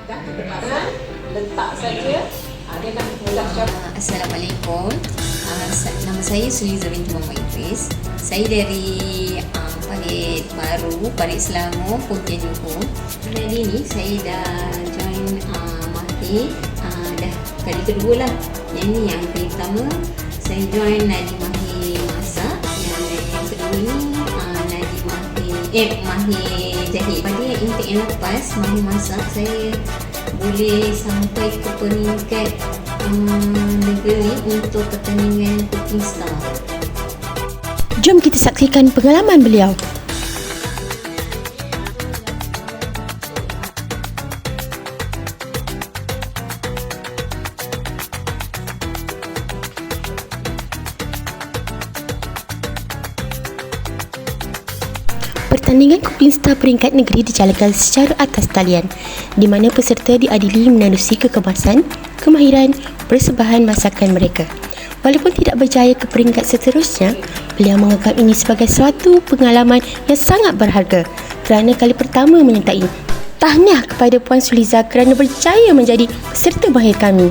Dah kita pasang, letak saja. Dia nak mudah siap. Assalamualaikum. Nama saya Suliza binti Muhammad Idris. Saya dari Parit Baru, Parit Selangor, Pontian Johor. Hari ni saya dah join Mahir dah kali kedua lah. Yang ni yang kali pertama saya join Nadi Mahir masak. Yang kedua ni Nadi Mahir jahit. Pada yang intake yang lepas Mahir masak, saya boleh sampai ke peringkat negeri untuk pertandingan Cooking Star. Jom kita saksikan pengalaman beliau. Pertandingan Cooking Star peringkat negeri dijalankan secara atas talian, di mana peserta diadili menerusi kekemasan, kemahiran, persembahan masakan mereka. Walaupun tidak berjaya ke peringkat seterusnya, beliau menganggap ini sebagai suatu pengalaman yang sangat berharga kerana kali pertama menyertai. Tahniah kepada Puan Suliza kerana berjaya menjadi peserta mahir kami.